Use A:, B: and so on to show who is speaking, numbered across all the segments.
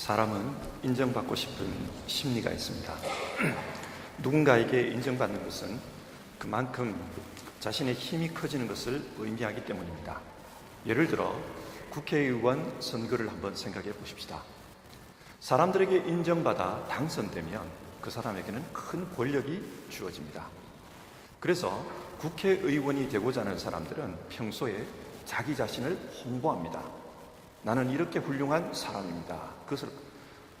A: 사람은 인정받고 싶은 심리가 있습니다. 누군가에게 인정받는 것은 그만큼 자신의 힘이 커지는 것을 의미하기 때문입니다. 예를 들어 국회의원 선거를 한번 생각해 보십시다. 사람들에게 인정받아 당선되면 그 사람에게는 큰 권력이 주어집니다. 그래서 국회의원이 되고자 하는 사람들은 평소에 자기 자신을 홍보합니다. 나는 이렇게 훌륭한 사람입니다. 그것을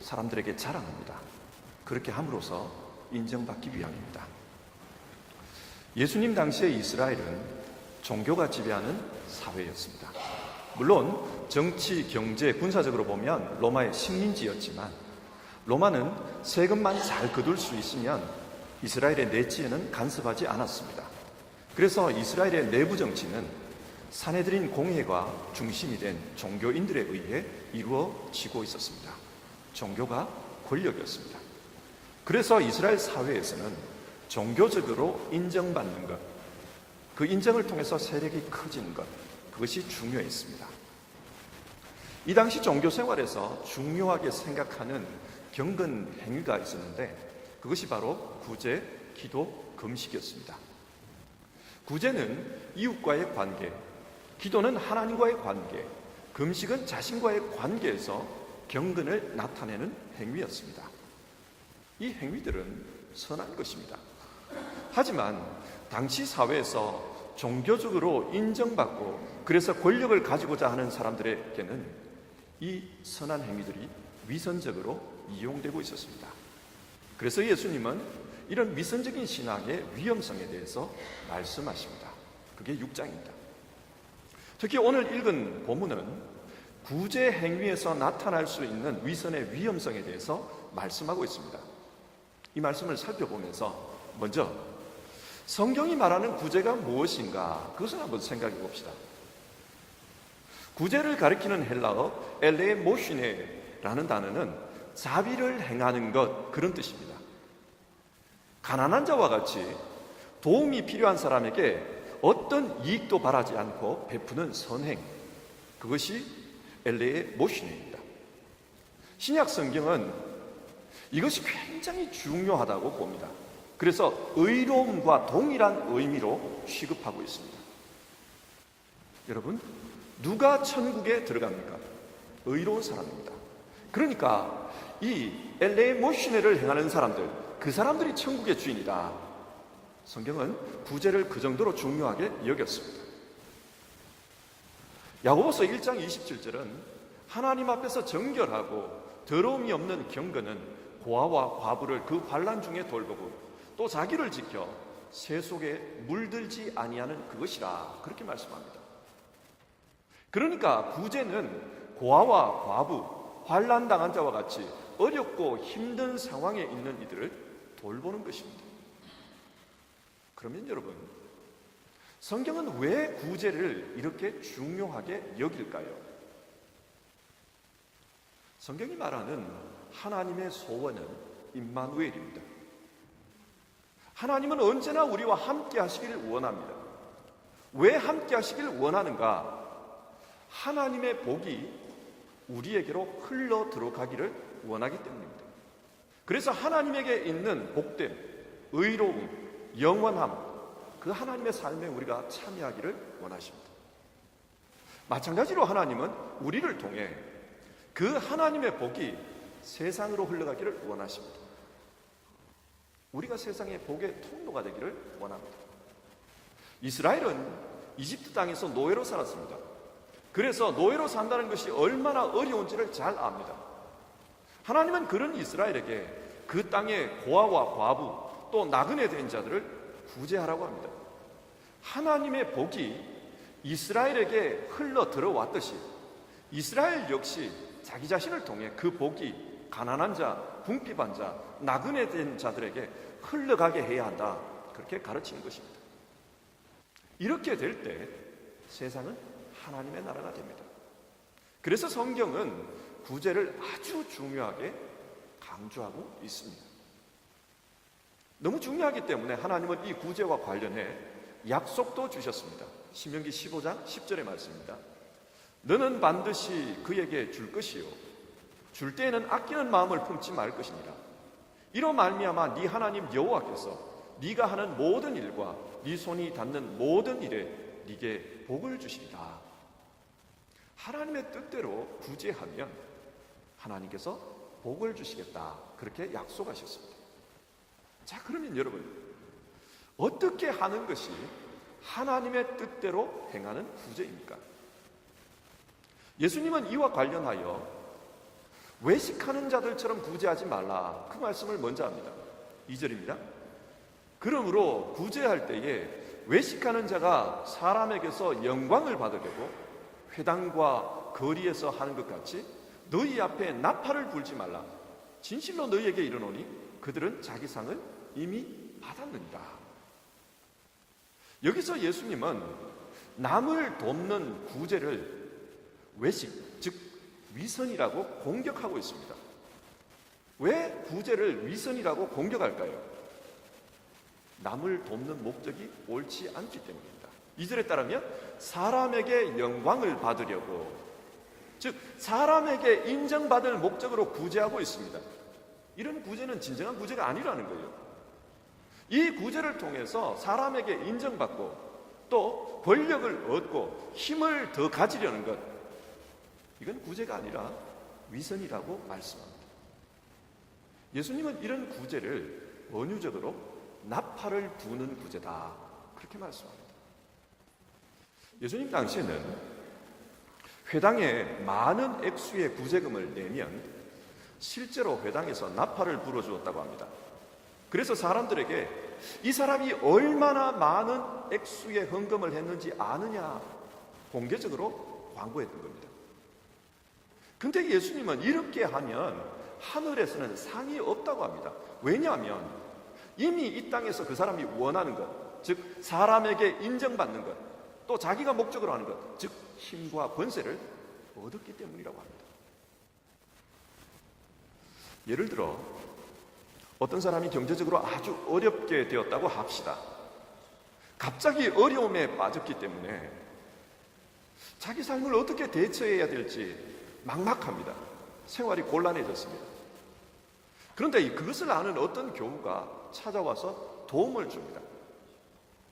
A: 사람들에게 자랑합니다. 그렇게 함으로써 인정받기 위함입니다. 예수님 당시의 이스라엘은 종교가 지배하는 사회였습니다. 물론 정치, 경제, 군사적으로 보면 로마의 식민지였지만 로마는 세금만 잘 거둘 수 있으면 이스라엘의 내지에는 간섭하지 않았습니다. 그래서 이스라엘의 내부 정치는 사내들인 공회가 중심이 된 종교인들에 의해 이루어지고 있었습니다. 종교가 권력이었습니다. 그래서 이스라엘 사회에서는 종교적으로 인정받는 것, 그 인정을 통해서 세력이 커지는 것, 그것이 중요했습니다. 이 당시 종교 생활에서 중요하게 생각하는 경건 행위가 있었는데 그것이 바로 구제, 기도, 금식이었습니다. 구제는 이웃과의 관계, 기도는 하나님과의 관계, 금식은 자신과의 관계에서 경건을 나타내는 행위였습니다. 이 행위들은 선한 것입니다. 하지만 당시 사회에서 종교적으로 인정받고 그래서 권력을 가지고자 하는 사람들에게는 이 선한 행위들이 위선적으로 이용되고 있었습니다. 그래서 예수님은 이런 위선적인 신앙의 위험성에 대해서 말씀하십니다. 그게 6장입니다. 특히 오늘 읽은 본문은 구제 행위에서 나타날 수 있는 위선의 위험성에 대해서 말씀하고 있습니다. 이 말씀을 살펴보면서 먼저 성경이 말하는 구제가 무엇인가 그것을 한번 생각해 봅시다. 구제를 가리키는 헬라어 엘레모시네라는 단어는 자비를 행하는 것, 그런 뜻입니다. 가난한 자와 같이 도움이 필요한 사람에게 어떤 이익도 바라지 않고 베푸는 선행, 그것이 엘레의 모시네입니다. 신약 성경은 이것이 굉장히 중요하다고 봅니다. 그래서 의로움과 동일한 의미로 취급하고 있습니다. 여러분, 누가 천국에 들어갑니까? 의로운 사람입니다. 그러니까 이 엘레의 모시네를 행하는 사람들, 그 사람들이 천국의 주인이다. 성경은 구제를 그 정도로 중요하게 여겼습니다. 야고보서 1장 27절은 하나님 앞에서 정결하고 더러움이 없는 경건은 고아와 과부를 그 환난 중에 돌보고 또 자기를 지켜 새 속에 물들지 아니하는 그것이라, 그렇게 말씀합니다. 그러니까 구제는 고아와 과부, 환난 당한 자와 같이 어렵고 힘든 상황에 있는 이들을 돌보는 것입니다. 그러면 여러분, 성경은 왜 구제를 이렇게 중요하게 여길까요? 성경이 말하는 하나님의 소원은 임마누엘입니다. 하나님은 언제나 우리와 함께 하시기를 원합니다. 왜 함께 하시기를 원하는가? 하나님의 복이 우리에게로 흘러 들어가기를 원하기 때문입니다. 그래서 하나님에게 있는 복됨, 의로움, 영원함, 그 하나님의 삶에 우리가 참여하기를 원하십니다. 마찬가지로 하나님은 우리를 통해 그 하나님의 복이 세상으로 흘러가기를 원하십니다. 우리가 세상의 복의 통로가 되기를 원합니다. 이스라엘은 이집트 땅에서 노예로 살았습니다. 그래서 노예로 산다는 것이 얼마나 어려운지를 잘 압니다. 하나님은 그런 이스라엘에게 그 땅의 고아와 과부 또 나그네 된 자들을 구제하라고 합니다. 하나님의 복이 이스라엘에게 흘러 들어왔듯이 이스라엘 역시 자기 자신을 통해 그 복이 가난한 자, 궁핍한 자, 나그네 된 자들에게 흘러가게 해야 한다, 그렇게 가르치는 것입니다. 이렇게 될 때 세상은 하나님의 나라가 됩니다. 그래서 성경은 구제를 아주 중요하게 강조하고 있습니다. 너무 중요하기 때문에 하나님은 이 구제와 관련해 약속도 주셨습니다. 신명기 15장 10절의 말씀입니다. 너는 반드시 그에게 줄 것이요 줄 때에는 아끼는 마음을 품지 말 것이니라. 이로 말미암아 네 하나님 여호와께서 네가 하는 모든 일과 네 손이 닿는 모든 일에 네게 복을 주시리라. 하나님의 뜻대로 구제하면 하나님께서 복을 주시겠다, 그렇게 약속하셨습니다. 자, 그러면 여러분, 어떻게 하는 것이 하나님의 뜻대로 행하는 구제입니까? 예수님은 이와 관련하여 외식하는 자들처럼 구제하지 말라, 그 말씀을 먼저 합니다. 2절입니다. 그러므로 구제할 때에 외식하는 자가 사람에게서 영광을 받으려고 회당과 거리에서 하는 것 같이 너희 앞에 나팔을 불지 말라. 진실로 너희에게 이르노니 그들은 자기 상을 이미 받았느니라. 여기서 예수님은 남을 돕는 구제를 외식, 즉 위선이라고 공격하고 있습니다. 왜 구제를 위선이라고 공격할까요? 남을 돕는 목적이 옳지 않기 때문입니다. 2절에 따르면 사람에게 영광을 받으려고, 즉 사람에게 인정받을 목적으로 구제하고 있습니다. 이런 구제는 진정한 구제가 아니라는 거예요. 이 구제를 통해서 사람에게 인정받고 또 권력을 얻고 힘을 더 가지려는 것, 이건 구제가 아니라 위선이라고 말씀합니다. 예수님은 이런 구제를 은유적으로 나팔을 부는 구제다, 그렇게 말씀합니다. 예수님 당시에는 회당에 많은 액수의 구제금을 내면 실제로 회당에서 나팔을 불어주었다고 합니다. 그래서 사람들에게 이 사람이 얼마나 많은 액수의 헌금을 했는지 아느냐, 공개적으로 광고했던 겁니다. 근데 예수님은 이렇게 하면 하늘에서는 상이 없다고 합니다. 왜냐하면 이미 이 땅에서 그 사람이 원하는 것, 즉 사람에게 인정받는 것, 또 자기가 목적으로 하는 것, 즉 힘과 권세를 얻었기 때문이라고 합니다. 예를 들어 어떤 사람이 경제적으로 아주 어렵게 되었다고 합시다. 갑자기 어려움에 빠졌기 때문에 자기 삶을 어떻게 대처해야 될지 막막합니다. 생활이 곤란해졌습니다. 그런데 그것을 아는 어떤 교우가 찾아와서 도움을 줍니다.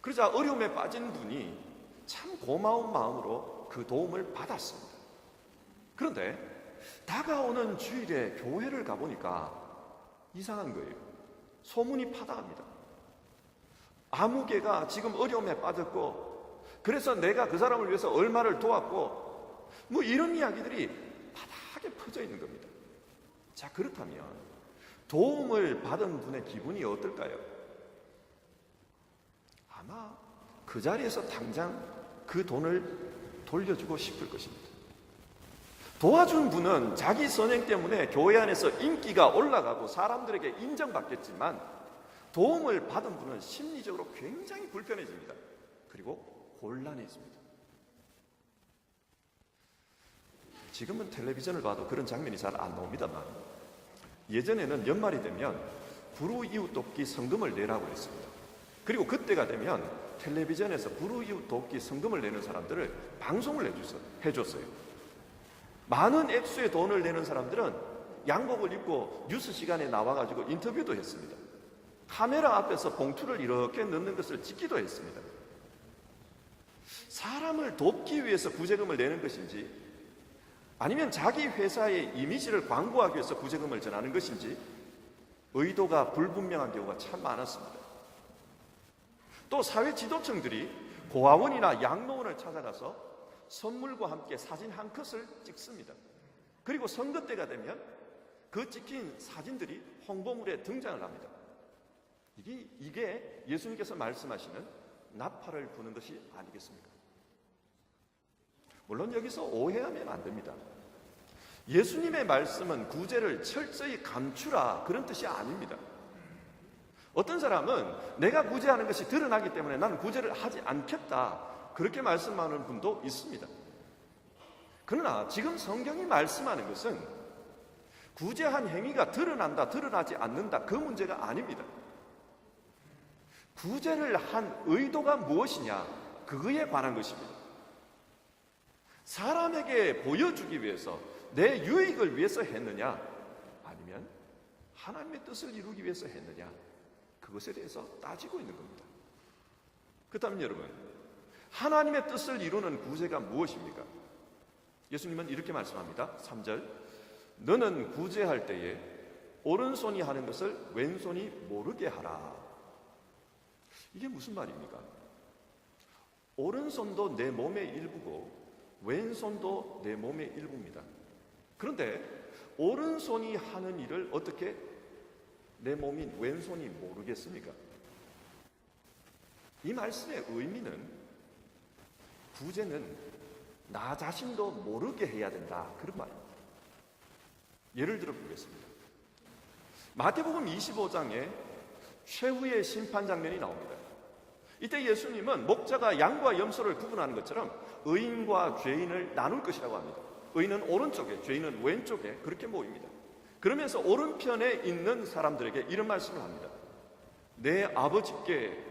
A: 그러자 어려움에 빠진 분이 참 고마운 마음으로 그 도움을 받았습니다. 그런데 다가오는 주일에 교회를 가보니까 이상한 거예요. 소문이 파다합니다. 아무개가 지금 어려움에 빠졌고, 그래서 내가 그 사람을 위해서 얼마를 도왔고, 뭐 이런 이야기들이 바닥에 퍼져 있는 겁니다. 자, 그렇다면 도움을 받은 분의 기분이 어떨까요? 아마 그 자리에서 당장 그 돈을 돌려주고 싶을 것입니다. 도와준 분은 자기 선행 때문에 교회 안에서 인기가 올라가고 사람들에게 인정받겠지만, 도움을 받은 분은 심리적으로 굉장히 불편해집니다. 그리고 곤란해집니다. 지금은 텔레비전을 봐도 그런 장면이 잘 안 나옵니다만, 예전에는 연말이 되면 불우이웃 돕기 성금을 내라고 했습니다. 그리고 그때가 되면 텔레비전에서 불우이웃 돕기 성금을 내는 사람들을 방송을 해줬어요. 많은 액수의 돈을 내는 사람들은 양복을 입고 뉴스 시간에 나와가지고 인터뷰도 했습니다. 카메라 앞에서 봉투를 이렇게 넣는 것을 찍기도 했습니다. 사람을 돕기 위해서 구제금을 내는 것인지, 아니면 자기 회사의 이미지를 광고하기 위해서 구제금을 전하는 것인지 의도가 불분명한 경우가 참 많았습니다. 또 사회 지도층들이 고아원이나 양로원을 찾아가서 선물과 함께 사진 한 컷을 찍습니다. 그리고 선거 때가 되면 그 찍힌 사진들이 홍보물에 등장을 합니다. 이게 예수님께서 말씀하시는 나팔을 부는 것이 아니겠습니까? 물론 여기서 오해하면 안 됩니다. 예수님의 말씀은 구제를 철저히 감추라, 그런 뜻이 아닙니다. 어떤 사람은 내가 구제하는 것이 드러나기 때문에 나는 구제를 하지 않겠다, 그렇게 말씀하는 분도 있습니다. 그러나 지금 성경이 말씀하는 것은 구제한 행위가 드러난다, 드러나지 않는다, 그 문제가 아닙니다. 구제를 한 의도가 무엇이냐, 그거에 관한 것입니다. 사람에게 보여주기 위해서, 내 유익을 위해서 했느냐, 아니면 하나님의 뜻을 이루기 위해서 했느냐, 그것에 대해서 따지고 있는 겁니다. 그렇다면 여러분, 하나님의 뜻을 이루는 구제가 무엇입니까? 예수님은 이렇게 말씀합니다. 3절, 너는 구제할 때에 오른손이 하는 것을 왼손이 모르게 하라. 이게 무슨 말입니까? 오른손도 내 몸의 일부고 왼손도 내 몸의 일부입니다. 그런데 오른손이 하는 일을 어떻게 내 몸인 왼손이 모르겠습니까? 이 말씀의 의미는 구제는 나 자신도 모르게 해야 된다, 그런 말입니다. 예를 들어 보겠습니다. 마태복음 25장에 최후의 심판 장면이 나옵니다. 이때 예수님은 목자가 양과 염소를 구분하는 것처럼 의인과 죄인을 나눌 것이라고 합니다. 의인은 오른쪽에, 죄인은 왼쪽에 그렇게 모입니다. 그러면서 오른편에 있는 사람들에게 이런 말씀을 합니다. 내 아버지께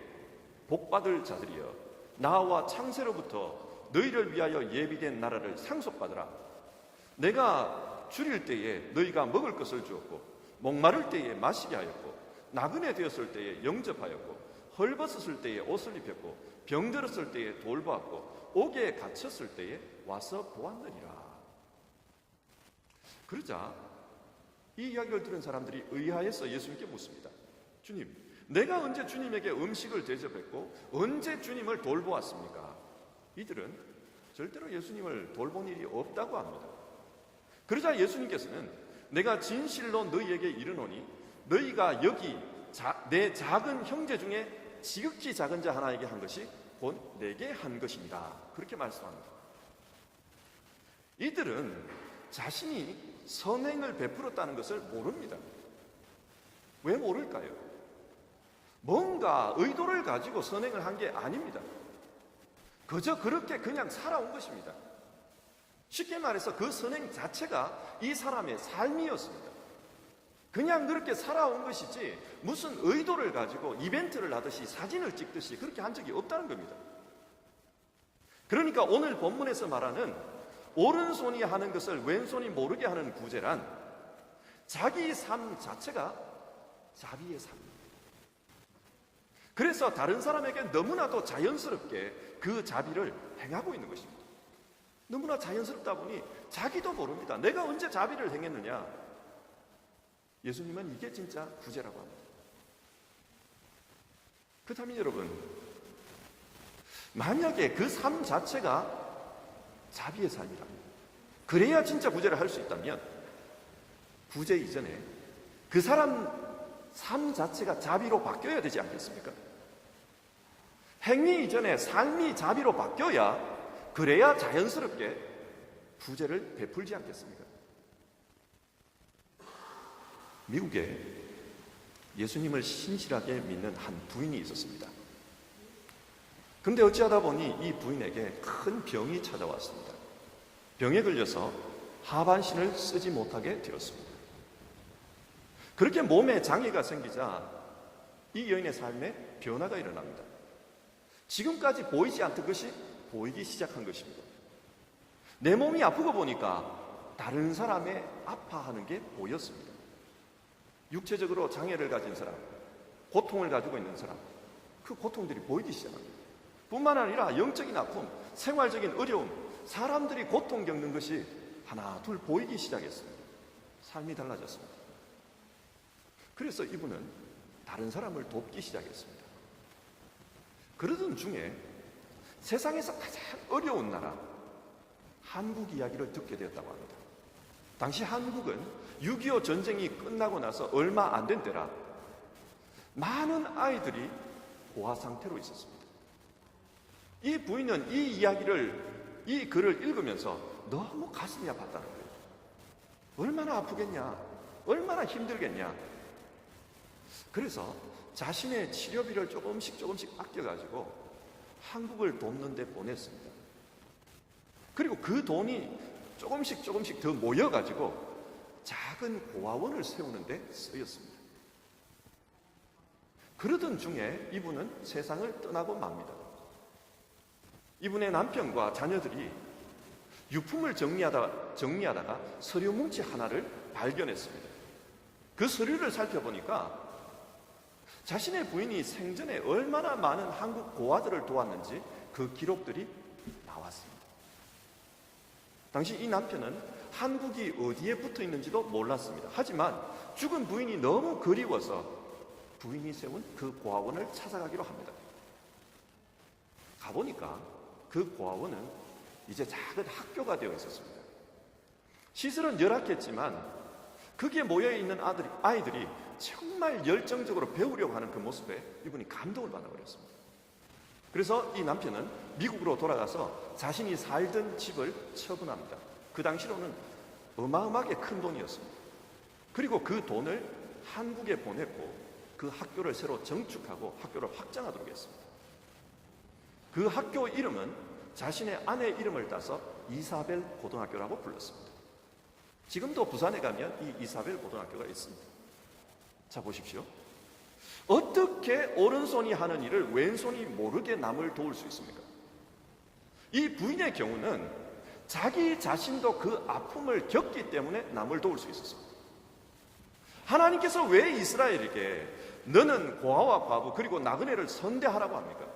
A: 복받을 자들이여, 나와 창세로부터 너희를 위하여 예비된 나라를 상속받으라. 내가 줄일 때에 너희가 먹을 것을 주었고, 목마를 때에 마시게 하였고, 나그네 되었을 때에 영접하였고, 헐벗었을 때에 옷을 입혔고, 병들었을 때에 돌보았고, 옥에 갇혔을 때에 와서 보았느니라. 그러자 이 이야기를 들은 사람들이 의아해서 예수님께 묻습니다. 주님, 내가 언제 주님에게 음식을 대접했고 언제 주님을 돌보았습니까? 이들은 절대로 예수님을 돌본 일이 없다고 합니다. 그러자 예수님께서는 내가 진실로 너희에게 이르노니 너희가 여기 내 작은 형제 중에 지극히 작은 자 하나에게 한 것이 곧 내게 한 것이니라, 그렇게 말씀합니다. 이들은 자신이 선행을 베풀었다는 것을 모릅니다. 왜 모를까요? 뭔가 의도를 가지고 선행을 한 게 아닙니다. 그저 그렇게 그냥 살아온 것입니다. 쉽게 말해서 그 선행 자체가 이 사람의 삶이었습니다. 그냥 그렇게 살아온 것이지 무슨 의도를 가지고 이벤트를 하듯이 사진을 찍듯이 그렇게 한 적이 없다는 겁니다. 그러니까 오늘 본문에서 말하는 오른손이 하는 것을 왼손이 모르게 하는 구제란 자기 삶 자체가 자비의 삶입니다. 그래서 다른 사람에게 너무나도 자연스럽게 그 자비를 행하고 있는 것입니다. 너무나 자연스럽다 보니 자기도 모릅니다. 내가 언제 자비를 행했느냐? 예수님은 이게 진짜 구제라고 합니다. 그렇다면 여러분, 만약에 그 삶 자체가 자비의 삶이라면, 그래야 진짜 구제를 할 수 있다면 구제 이전에 그 사람 삶 자체가 자비로 바뀌어야 되지 않겠습니까? 행위 이전에 삶이 자비로 바뀌어야, 그래야 자연스럽게 구제를 베풀지 않겠습니까? 미국에 예수님을 신실하게 믿는 한 부인이 있었습니다. 그런데 어찌하다 보니 이 부인에게 큰 병이 찾아왔습니다. 병에 걸려서 하반신을 쓰지 못하게 되었습니다. 그렇게 몸에 장애가 생기자 이 여인의 삶에 변화가 일어납니다. 지금까지 보이지 않던 것이 보이기 시작한 것입니다. 내 몸이 아프고 보니까 다른 사람의 아파하는 게 보였습니다. 육체적으로 장애를 가진 사람, 고통을 가지고 있는 사람, 그 고통들이 보이기 시작합니다. 뿐만 아니라 영적인 아픔, 생활적인 어려움, 사람들이 고통 겪는 것이 하나 둘 보이기 시작했습니다. 삶이 달라졌습니다. 그래서 이분은 다른 사람을 돕기 시작했습니다. 그러던 중에 세상에서 가장 어려운 나라 한국 이야기를 듣게 되었다고 합니다. 당시 한국은 6.25 전쟁이 끝나고 나서 얼마 안 된 때라 많은 아이들이 고아 상태로 있었습니다. 이 부인은 이 이야기를, 이 글을 읽으면서 너무 가슴이 아팠다는 거예요. 얼마나 아프겠냐, 얼마나 힘들겠냐. 그래서 자신의 치료비를 조금씩 아껴가지고 한국을 돕는 데 보냈습니다. 그리고 그 돈이 조금씩 더 모여가지고 작은 고아원을 세우는 데 쓰였습니다. 그러던 중에 이분은 세상을 떠나고 맙니다. 이분의 남편과 자녀들이 유품을 정리하다가 서류 뭉치 하나를 발견했습니다. 그 서류를 살펴보니까 자신의 부인이 생전에 얼마나 많은 한국 고아들을 도왔는지 그 기록들이 나왔습니다. 당시 이 남편은 한국이 어디에 붙어 있는지도 몰랐습니다. 하지만 죽은 부인이 너무 그리워서 부인이 세운 그 고아원을 찾아가기로 합니다. 가보니까 그 고아원은 이제 작은 학교가 되어 있었습니다. 시설은 열악했지만 거기에 모여있는 아이들이 정말 열정적으로 배우려고 하는 그 모습에 이분이 감동을 받아버렸습니다. 그래서 이 남편은 미국으로 돌아가서 자신이 살던 집을 처분합니다. 그 당시로는 어마어마하게 큰 돈이었습니다. 그리고 그 돈을 한국에 보냈고 그 학교를 새로 정축하고 학교를 확장하도록 했습니다. 그 학교 이름은 자신의 아내 이름을 따서 이사벨 고등학교라고 불렀습니다. 지금도 부산에 가면 이 이사벨 고등학교가 있습니다. 자, 보십시오. 어떻게 오른손이 하는 일을 왼손이 모르게 남을 도울 수 있습니까? 이 부인의 경우는 자기 자신도 그 아픔을 겪기 때문에 남을 도울 수 있었습니다. 하나님께서 왜 이스라엘에게 너는 고아와 과부 그리고 나그네를 선대하라고 합니까?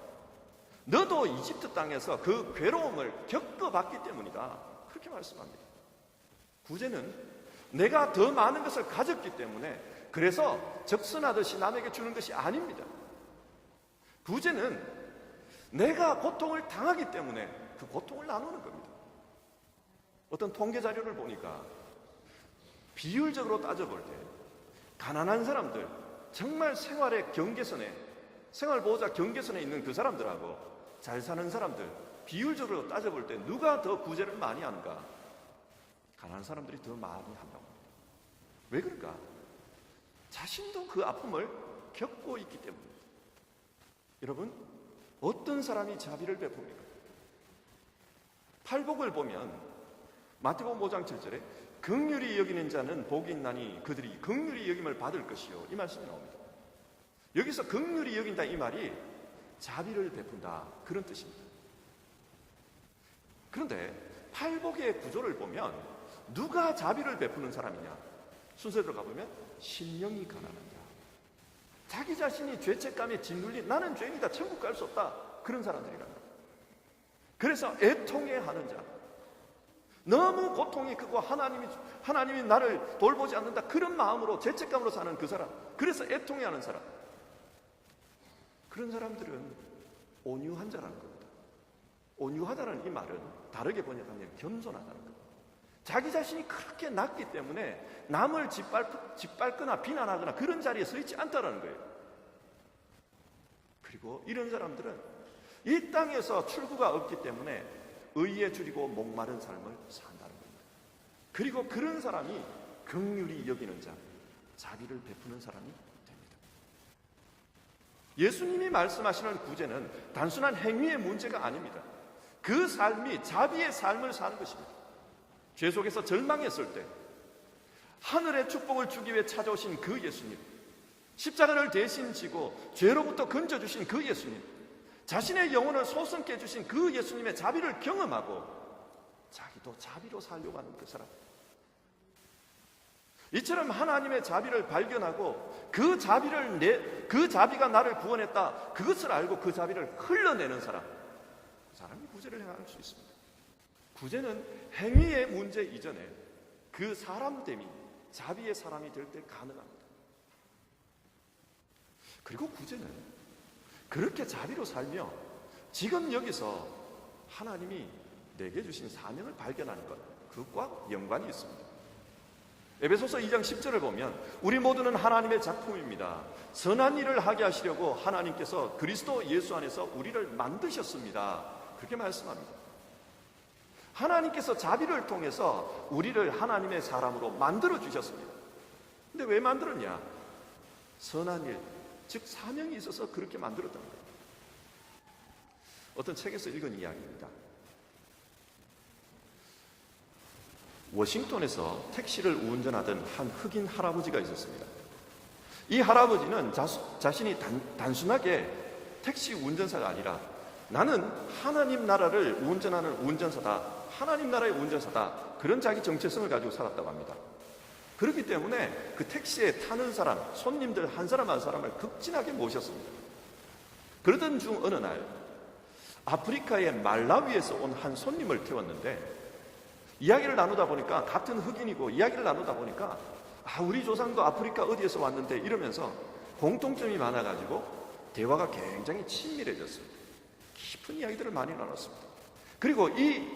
A: 너도 이집트 땅에서 그 괴로움을 겪어봤기 때문이다. 그렇게 말씀합니다. 구제는 내가 더 많은 것을 가졌기 때문에 그래서 적선하듯이 남에게 주는 것이 아닙니다. 구제는 내가 고통을 당하기 때문에 그 고통을 나누는 겁니다. 어떤 통계 자료를 보니까 비율적으로 따져볼 때 가난한 사람들, 정말 생활의 경계선에, 생활보호자 경계선에 있는 그 사람들하고 잘 사는 사람들 비율적으로 따져볼 때 누가 더 구제를 많이 하는가? 가난한 사람들이 더 많이 한다고 합니다. 왜 그럴까? 자신도 그 아픔을 겪고 있기 때문입니다. 여러분, 어떤 사람이 자비를 베풉니까? 팔복을 보면 마태복음 5장 7절에 긍휼히 여기는 자는 복이 있나니 그들이 긍휼히 여김을 받을 것이요, 이 말씀이 나옵니다. 여기서 긍휼히 여긴다 이 말이 자비를 베푼다, 그런 뜻입니다. 그런데 팔복의 구조를 보면 누가 자비를 베푸는 사람이냐? 순서대로 가보면 심령이 가난한 자, 자기 자신이 죄책감에 짓눌린 나는 죄인이다, 천국 갈 수 없다, 그런 사람들이란 말이에요. 그래서 애통해 하는 자, 너무 고통이 크고 하나님이 나를 돌보지 않는다, 그런 마음으로 죄책감으로 사는 그 사람, 그래서 애통해 하는 사람, 그런 사람들은 온유한 자라는 겁니다. 온유하다는 이 말은 다르게 번역하면 겸손하다는 겁니다. 자기 자신이 그렇게 낮기 때문에 남을 짓밟거나 비난하거나 그런 자리에 서 있지 않다는 거예요. 그리고 이런 사람들은 이 땅에서 출구가 없기 때문에 의에 줄이고 목마른 삶을 산다는 겁니다. 그리고 그런 사람이 긍휼히 여기는 자, 자비를 베푸는 사람이 됩니다. 예수님이 말씀하시는 구제는 단순한 행위의 문제가 아닙니다. 그 삶이 자비의 삶을 사는 것입니다. 죄 속에서 절망했을 때 하늘의 축복을 주기 위해 찾아오신 그 예수님, 십자가를 대신 지고 죄로부터 건져주신 그 예수님, 자신의 영혼을 소성케 해주신 그 예수님의 자비를 경험하고 자기도 자비로 살려고 하는 그 사람, 이처럼 하나님의 자비를 발견하고 그 자비가 나를 구원했다, 그것을 알고 그 자비를 흘러내는 사람, 그 사람이 구제를 행할 수 있습니다. 구제는 행위의 문제 이전에 그 사람됨이 자비의 사람이 될 때 가능합니다. 그리고 구제는 그렇게 자비로 살며 지금 여기서 하나님이 내게 주신 사명을 발견하는 것, 그것과 연관이 있습니다. 에베소서 2장 10절을 보면 우리 모두는 하나님의 작품입니다. 선한 일을 하게 하시려고 하나님께서 그리스도 예수 안에서 우리를 만드셨습니다. 그렇게 말씀합니다. 하나님께서 자비를 통해서 우리를 하나님의 사람으로 만들어 주셨습니다. 근데 왜 만들었냐? 선한 일, 즉 사명이 있어서 그렇게 만들었다는 거예요. 어떤 책에서 읽은 이야기입니다. 워싱턴에서 택시를 운전하던 한 흑인 할아버지가 있었습니다. 이 할아버지는 자신이 단순하게 택시 운전사가 아니라 나는 하나님 나라를 운전하는 운전사다 하나님 나라의 운전사다, 그런 자기 정체성을 가지고 살았다고 합니다. 그렇기 때문에 그 택시에 타는 사람, 손님들 한 사람 한 사람을 극진하게 모셨습니다. 그러던 중 어느 날 아프리카의 말라위에서 온 한 손님을 태웠는데, 이야기를 나누다 보니까, 같은 흑인이고 이야기를 나누다 보니까 우리 조상도 아프리카 어디에서 왔는데 이러면서 공통점이 많아가지고 대화가 굉장히 친밀해졌습니다. 깊은 이야기들을 많이 나눴습니다. 그리고 이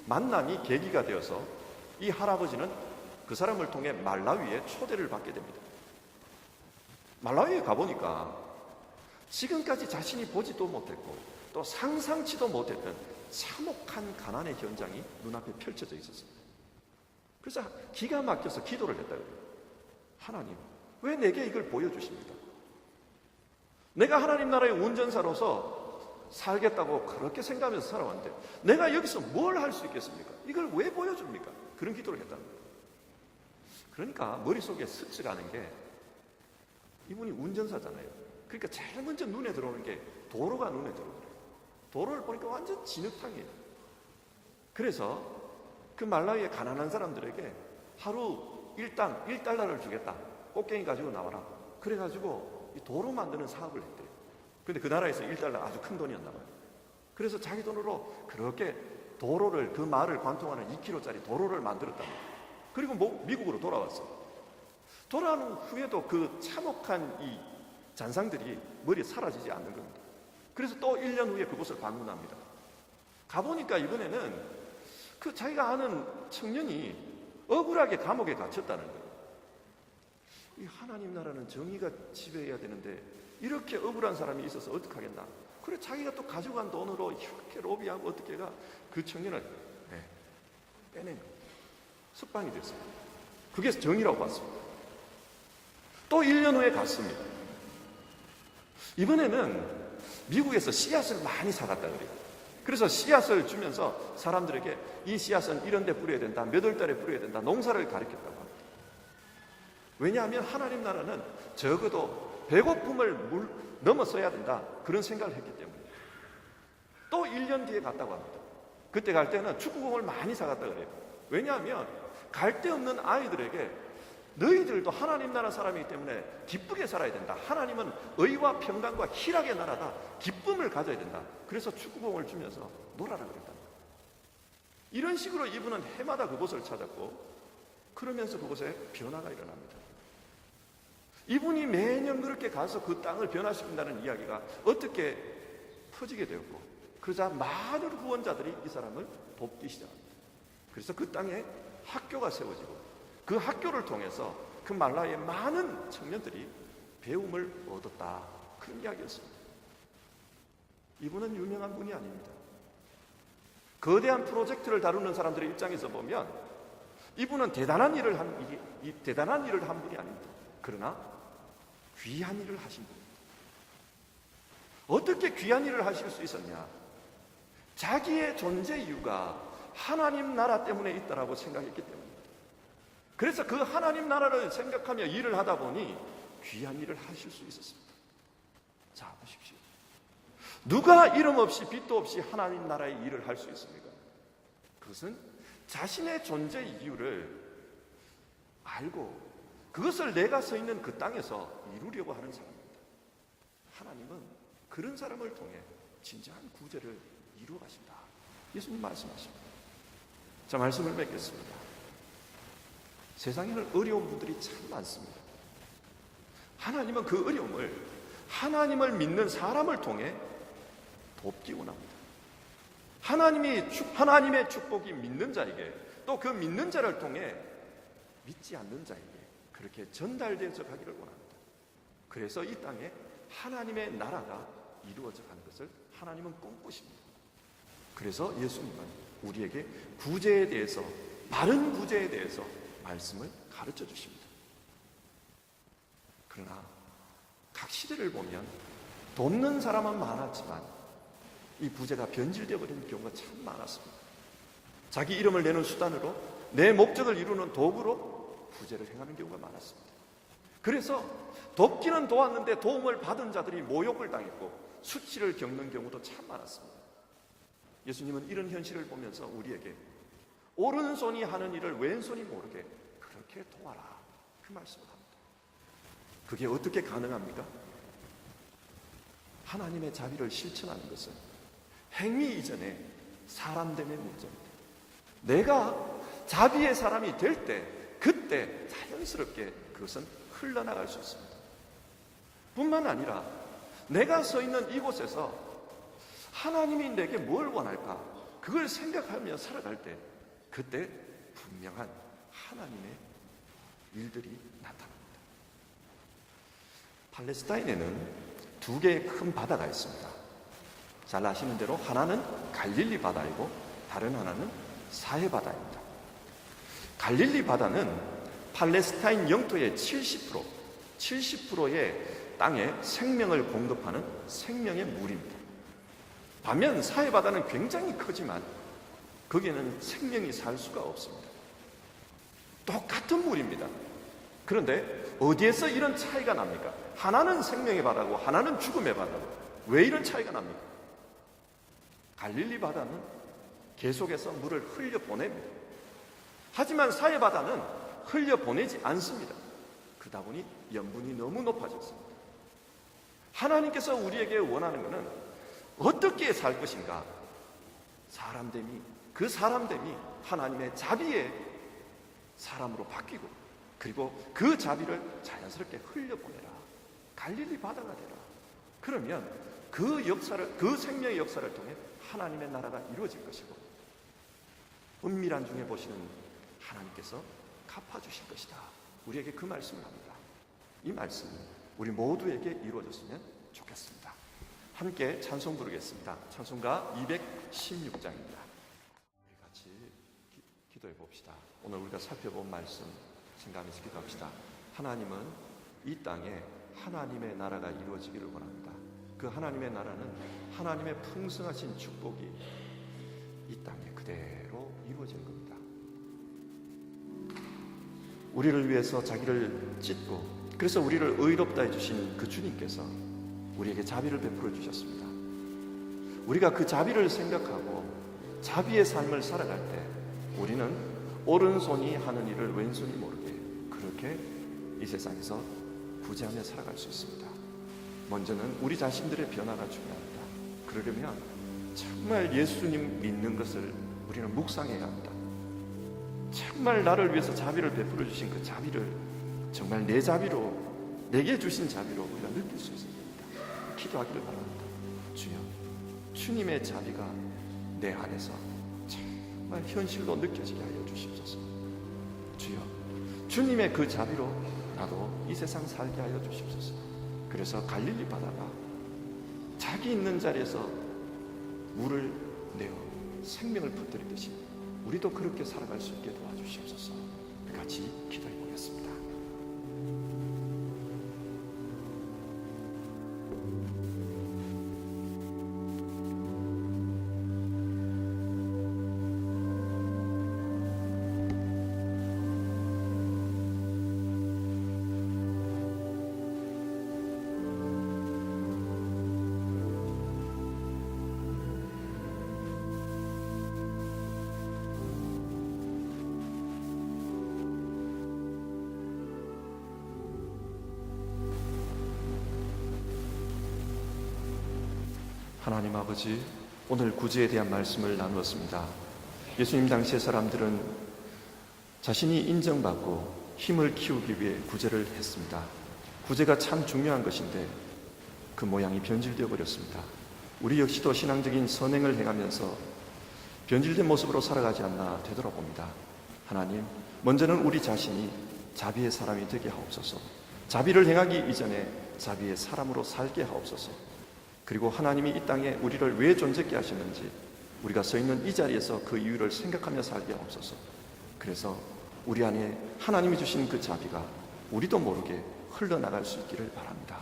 A: 만남이 계기가 되어서 이 할아버지는 그 사람을 통해 말라위에 초대를 받게 됩니다. 말라위에 가보니까 지금까지 자신이 보지도 못했고 또 상상치도 못했던 참혹한 가난의 현장이 눈앞에 펼쳐져 있었습니다. 그래서 기가 막혀서 기도를 했다 그래요. 하나님, 왜 내게 이걸 보여주십니까? 내가 하나님 나라의 운전사로서 살겠다고 그렇게 생각하면서 살아왔는데 내가 여기서 뭘 할 수 있겠습니까? 이걸 왜 보여줍니까? 그런 기도를 했다는 거예요. 그러니까 머릿속에 스쳐가는 게, 이분이 운전사잖아요. 그러니까 제일 먼저 눈에 들어오는 게 도로가 눈에 들어오더래요. 도로를 보니까 완전 진흙탕이에요. 그래서 그 말라위의 가난한 사람들에게 하루 일당 1달러를 주겠다, 꽃갱이 가지고 나와라, 그래가지고 이 도로 만드는 사업을 했대요. 근데 그 나라에서 1달러 아주 큰 돈이었나 봐요. 그래서 자기 돈으로 그렇게 도로를, 그 마을을 관통하는 2km짜리 도로를 만들었답니다. 그리고 미국으로 돌아왔어요. 돌아온 후에도 그 참혹한 이 잔상들이 머리에 사라지지 않는 겁니다. 그래서 또 1년 후에 그곳을 방문합니다. 가보니까 이번에는 그 자기가 아는 청년이 억울하게 감옥에 갇혔다는 거예요. 이 하나님 나라는 정의가 지배해야 되는데 이렇게 억울한 사람이 있어서 어떡하겠나. 그래 자기가 또 가져간 돈으로 이렇게 로비하고 어떻게 해가 그 청년을 빼낸 거예요. 석방이 됐어요. 그게 정의라고 봤습니다. 또 1년 후에 갔습니다. 이번에는 미국에서 씨앗을 많이 사갔다 그래요. 그래서 씨앗을 주면서 사람들에게 이 씨앗은 이런 데 뿌려야 된다, 몇 월 달에 뿌려야 된다, 농사를 가르쳤다고 합니다. 왜냐하면 하나님 나라는 적어도 배고픔을 넘어서야 된다, 그런 생각을 했기 때문에. 또 1년 뒤에 갔다고 합니다. 그때 갈 때는 축구공을 많이 사갔다 그래요. 왜냐하면 갈 데 없는 아이들에게 너희들도 하나님 나라 사람이기 때문에 기쁘게 살아야 된다, 하나님은 의와 평강과 희락의 나라다, 기쁨을 가져야 된다, 그래서 축구공을 주면서 놀아라 그랬다. 이런 식으로 이분은 해마다 그곳을 찾았고, 그러면서 그곳에 변화가 일어납니다. 이분이 매년 그렇게 가서 그 땅을 변화시킨다는 이야기가 어떻게 퍼지게 되었고, 그러자 많은 후원자들이 이 사람을 돕기 시작합니다. 그래서 그 땅에 학교가 세워지고, 그 학교를 통해서 그 말라의 많은 청년들이 배움을 얻었다, 그런 이야기였습니다. 이분은 유명한 분이 아닙니다. 거대한 프로젝트를 다루는 사람들의 입장에서 보면 이분은 대단한 일을 한 분이 아닙니다. 그러나 귀한 일을 하신 분입니다. 어떻게 귀한 일을 하실 수 있었냐? 자기의 존재 이유가 하나님 나라 때문에 있다라고 생각했기 때문입니다. 그래서 그 하나님 나라를 생각하며 일을 하다 보니 귀한 일을 하실 수 있었습니다. 자, 보십시오. 누가 이름 없이 빚도 없이 하나님 나라의 일을 할 수 있습니까? 그것은 자신의 존재 이유를 알고 그것을 내가 서 있는 그 땅에서 이루려고 하는 사람입니다. 하나님은 그런 사람을 통해 진정한 구제를 이루어 가신다, 예수님 말씀하십니다. 자, 말씀을 맺겠습니다. 세상에는 어려운 분들이 참 많습니다. 하나님은 그 어려움을 하나님을 믿는 사람을 통해 돕기 원합니다. 하나님의 축복이 믿는 자에게, 또 그 믿는 자를 통해 믿지 않는 자에게 그렇게 전달되어서 가기를 원합니다. 그래서 이 땅에 하나님의 나라가 이루어져 가는 것을 하나님은 꿈꾸십니다. 그래서 예수님은 우리에게 구제에 대해서, 바른 구제에 대해서 말씀을 가르쳐 주십니다. 그러나 각 시대를 보면 돕는 사람은 많았지만 이 부제가 변질되어 버리는 경우가 참 많았습니다. 자기 이름을 내는 수단으로, 내 목적을 이루는 도구로 부제를 행하는 경우가 많았습니다. 그래서 돕기는 도왔는데 도움을 받은 자들이 모욕을 당했고 수치를 겪는 경우도 참 많았습니다. 예수님은 이런 현실을 보면서 우리에게 오른손이 하는 일을 왼손이 모르게 그렇게 도와라, 그 말씀을 합니다. 그게 어떻게 가능합니까? 하나님의 자비를 실천하는 것은 행위 이전에 사람됨의 문제입니다. 내가 자비의 사람이 될 때, 그때 자연스럽게 그것은 흘러나갈 수 있습니다. 뿐만 아니라 내가 서 있는 이곳에서 하나님이 내게 뭘 원할까, 그걸 생각하며 살아갈 때 그때 분명한 하나님의 일들이 나타납니다. 팔레스타인에는 두 개의 큰 바다가 있습니다. 잘 아시는 대로 하나는 갈릴리 바다이고 다른 하나는 사해 바다입니다. 갈릴리 바다는 팔레스타인 영토의 70%의 땅에 생명을 공급하는 생명의 물입니다. 반면 사해 바다는 굉장히 크지만 거기에는 생명이 살 수가 없습니다. 똑같은 물입니다. 그런데 어디에서 이런 차이가 납니까? 하나는 생명의 바다고 하나는 죽음의 바다고. 왜 이런 차이가 납니까? 갈릴리 바다는 계속해서 물을 흘려보냅니다. 하지만 사해 바다는 흘려보내지 않습니다. 그러다 보니 염분이 너무 높아졌습니다. 하나님께서 우리에게 원하는 것은 어떻게 살 것인가? 사람됨이, 그 사람됨이 하나님의 자비의 사람으로 바뀌고, 그리고 그 자비를 자연스럽게 흘려보내라. 갈릴리 바다가 되라. 그러면 그 역사를, 그 생명의 역사를 통해 하나님의 나라가 이루어질 것이고, 은밀한 중에 보시는 하나님께서 갚아주실 것이다. 우리에게 그 말씀을 합니다. 이 말씀이 우리 모두에게 이루어졌으면 좋겠습니다. 함께 찬송 부르겠습니다. 찬송가 216장입니다. 같이 기도해 봅시다. 오늘 우리가 살펴본 말씀 생각하면서 기도합시다. 하나님은 이 땅에 하나님의 나라가 이루어지기를 원합니다. 그 하나님의 나라는 하나님의 풍성하신 축복이 이 땅에 그대로 이루어지는 겁니다. 우리를 위해서 자기를 찢고, 그래서 우리를 의롭다 해주신 그 주님께서 우리에게 자비를 베풀어 주셨습니다. 우리가 그 자비를 생각하고 자비의 삶을 살아갈 때 우리는 오른손이 하는 일을 왼손이 모르게 그렇게 이 세상에서 구제하며 살아갈 수 있습니다. 먼저는 우리 자신들의 변화가 중요합니다. 그러려면 정말 예수님 믿는 것을 우리는 묵상해야 합니다. 정말 나를 위해서 자비를 베풀어 주신 그 자비를 정말 내 자비로, 내게 주신 자비로 우리가 느낄 수 있습니다. 기도하기를 바랍니다. 주여, 주님의 자비가 내 안에서 정말 현실로 느껴지게 하여 주십소서. 주여, 주님의 그 자비로 나도 이 세상 살게 하여 주십소서. 그래서 갈릴리 바다가 자기 있는 자리에서 물을 내어 생명을 퍼뜨리듯이 우리도 그렇게 살아갈 수 있게 도와주시옵소서. 같이 기도해 보겠습니다. 하나님 아버지, 오늘 구제에 대한 말씀을 나누었습니다. 예수님 당시의 사람들은 자신이 인정받고 힘을 키우기 위해 구제를 했습니다. 구제가 참 중요한 것인데 그 모양이 변질되어 버렸습니다. 우리 역시도 신앙적인 선행을 행하면서 변질된 모습으로 살아가지 않나 되돌아봅니다. 하나님, 먼저는 우리 자신이 자비의 사람이 되게 하옵소서. 자비를 행하기 이전에 자비의 사람으로 살게 하옵소서. 그리고 하나님이 이 땅에 우리를 왜 존재케 하시는지 우리가 서 있는 이 자리에서 그 이유를 생각하며 살게 하옵소서. 그래서 우리 안에 하나님이 주신 그 자비가 우리도 모르게 흘러나갈 수 있기를 바랍니다.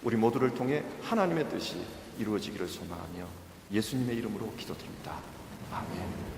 A: 우리 모두를 통해 하나님의 뜻이 이루어지기를 소망하며 예수님의 이름으로 기도드립니다. 아멘.